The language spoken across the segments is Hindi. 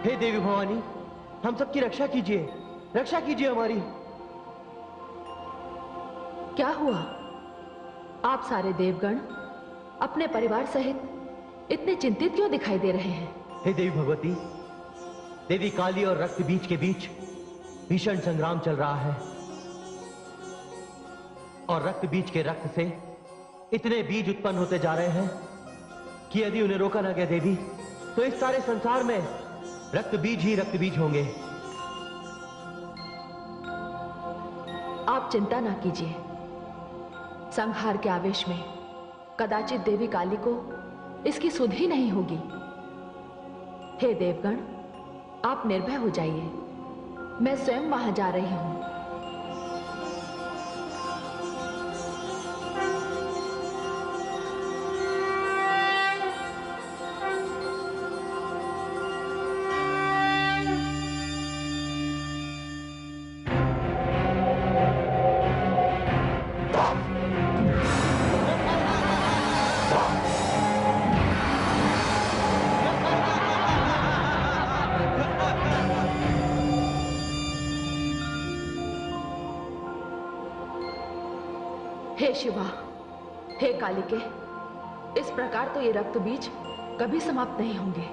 हे देवी भवानी, हम सबकी रक्षा कीजिए, रक्षा कीजिए हमारी। क्या हुआ? आप सारे देवगण अपने परिवार सहित इतने चिंतित क्यों दिखाई दे रहे हैं? हे देवी भगवती, देवी काली और रक्त बीज के बीच भीषण संग्राम चल रहा है और रक्त बीज के रक्त से इतने बीज उत्पन्न होते जा रहे हैं कि यदि उन्हें रोका ना गया देवी, तो इस सारे संसार में रक्त बीज ही रक्त बीज होंगे। आप चिंता ना कीजिए। संहार के आवेश में कदाचित देवी काली को इसकी सुध ही नहीं होगी। हे देवगण, आप निर्भय हो जाइए, मैं स्वयं वहां जा रही हूं। हे शिवा, हे कालिके, इस प्रकार तो ये रक्त बीज कभी समाप्त नहीं होंगे।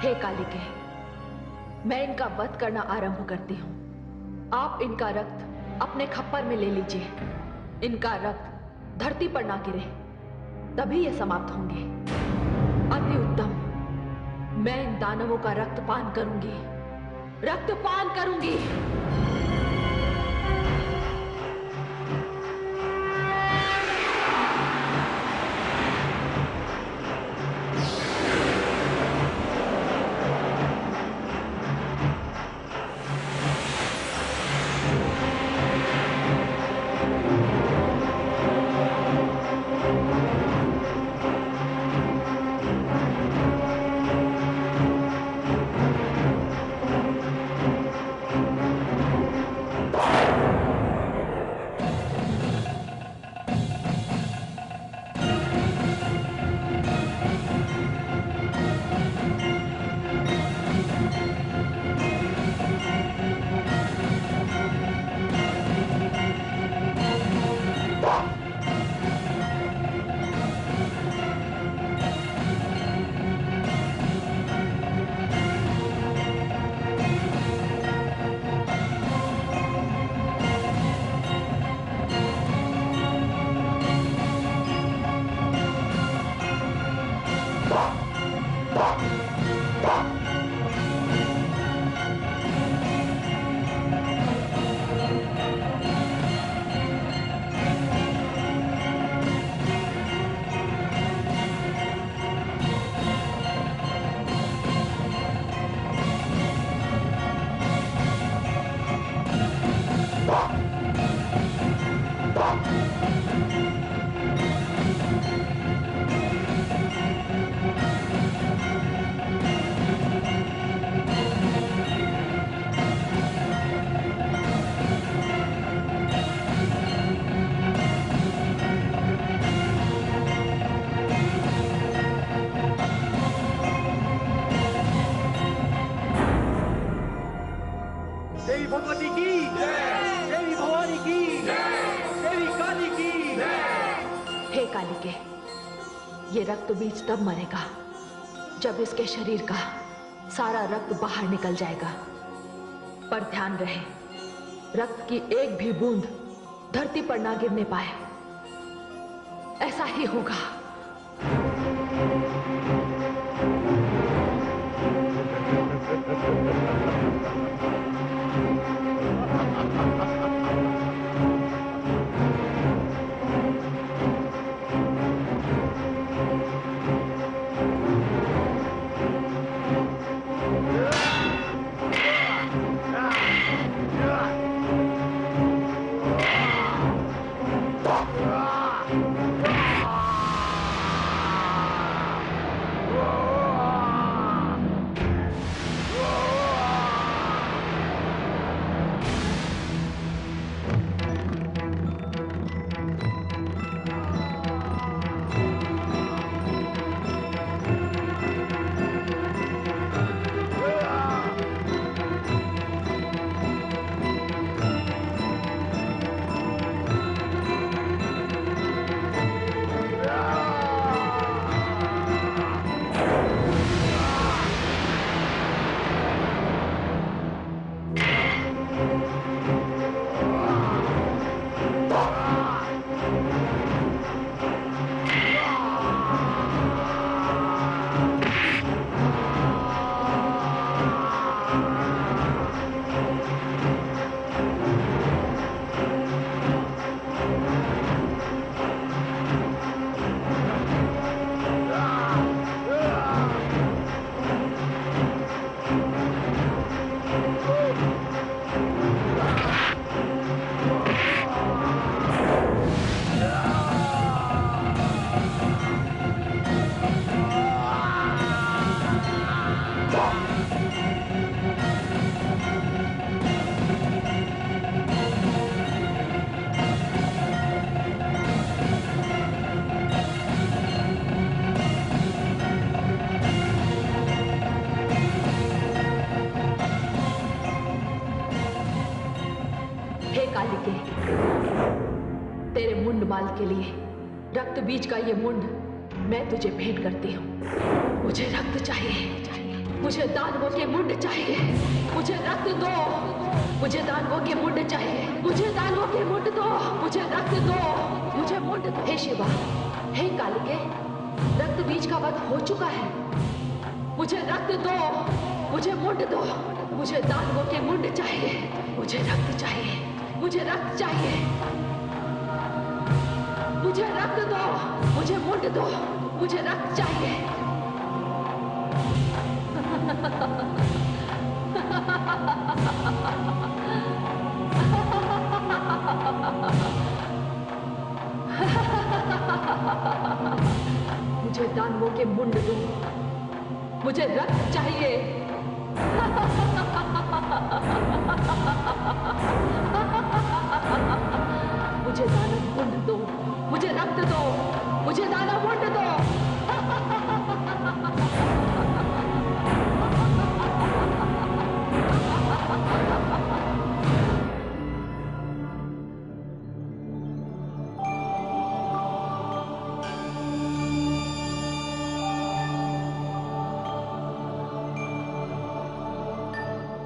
हे कालिके, मैं इनका वध करना आरंभ करती हूं। आप इनका रक्त अपने खप्पर में ले लीजिए। इनका रक्त धरती पर ना गिरे, तभी ये समाप्त होंगे। अति उत्तम। मैं इन दानवों का रक्तपान करूंगी, रक्तपान करूंगी। देवी भगवती की जय, देवी भवानी की जय, देवी काली की जय। हे कालिके, ये रक्त बीज तब मरेगा जब इसके शरीर का सारा रक्त बाहर निकल जाएगा। पर ध्यान रहे, रक्त की एक भी बूंद धरती पर ना गिरने पाए। ऐसा ही होगा। काल के लिए रक्त बीज का ये मुंड मैं तुझे भेंट करती हूँ। मुझे रक्त चाहिए, मुझे दानवों के मुंड चाहिए, मुझे रक्त दो, मुझे दानवों के मुंड चाहिए, मुझे दानवों के मुंड दो, मुझे रक्त दो, मुझे मुंड दो। हे शिवा, हे कालिके, रक्त बीज का वध हो चुका है। मुझे रक्त दो, मुझे मुंड दो, मुझे दानवों के मुंड चाहिए, मुझे रक्त चाहिए, मुझे रक्त चाहिए, मुझे रक्त दो, मुझे मुंड दो, मुझे रक्त चाहिए। मुझे दानवों के मुंड दो, मुझे रक्त चाहिए। मुझे दानव मुंड दो, मुझे रक्त दो, मुझे दानव मुंड दो।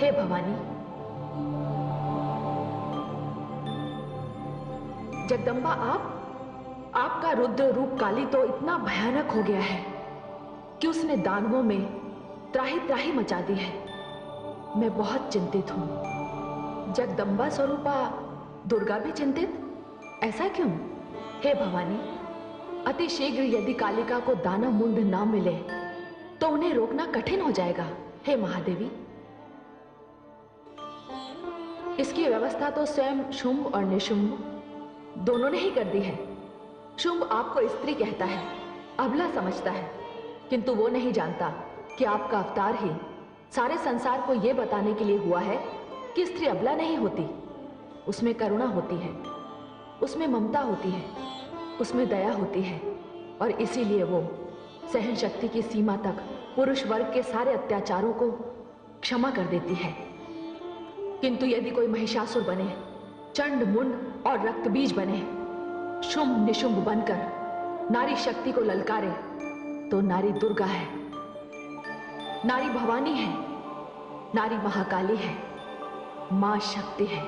हे भवानी, जगदम्बा, आपका रुद्र रूप काली तो इतना भयानक हो गया है कि उसने दानवों में त्राही त्राही मचा दी है। मैं बहुत चिंतित हूं। जगदम्बा स्वरूपा दुर्गा भी चिंतित, ऐसा क्यों? हे भवानी, अति शीघ्र यदि कालिका को दानव मुंड ना मिले तो उन्हें रोकना कठिन हो जाएगा। हे महादेवी, इसकी व्यवस्था तो स्वयं शुंभ और निशुंभ दोनों ने ही कर दी है। शुंभ आपको स्त्री कहता है, अबला समझता है, किंतु वो नहीं जानता कि आपका अवतार ही सारे संसार को यह बताने के लिए हुआ है कि स्त्री अबला नहीं होती, उसमें करुणा होती है, उसमें ममता होती है, उसमें दया होती है, और इसीलिए वो सहन शक्ति की सीमा तक पुरुष वर्ग के सारे अत्याचारों को क्षमा कर देती है। किंतु यदि कोई महिषासुर बने, चंड मुंड और रक्त बीज बने, शुंभ निशुंभ बनकर नारी शक्ति को ललकारे, तो नारी दुर्गा है, नारी भवानी है, नारी महाकाली है, मां शक्ति है।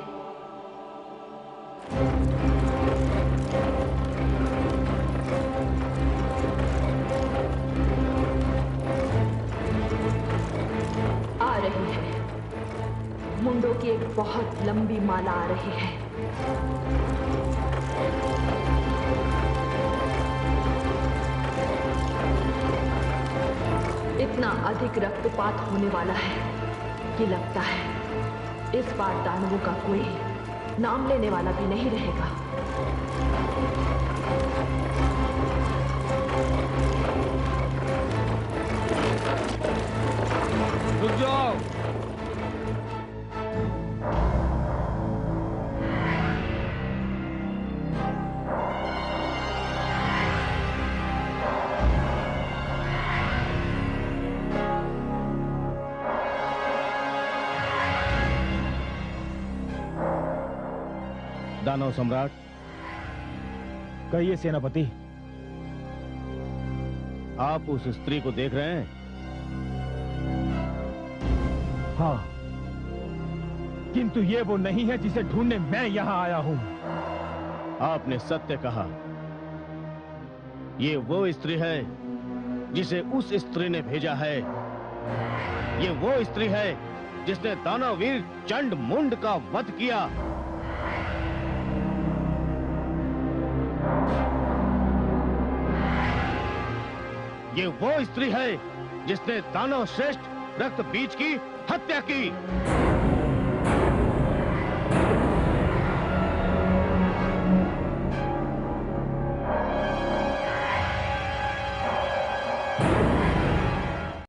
आ रही है, मुंडों की एक बहुत लंबी माला आ रही है। इतना अधिक रक्तपात होने वाला है कि लगता है इस बार दानवों का कोई नाम लेने वाला भी नहीं रहेगा। रुक जाओ। दानव सम्राट, कहिए सेनापति। आप उस स्त्री को देख रहे हैं? हाँ, किंतु ये वो नहीं है जिसे ढूंढने मैं यहां आया हूं। आपने सत्य कहा, ये वो स्त्री है जिसे उस स्त्री ने भेजा है। ये वो स्त्री है जिसने दानववीर चंड मुंड का वध किया। ये वो स्त्री है जिसने दानव श्रेष्ठ रक्त बीज की हत्या की।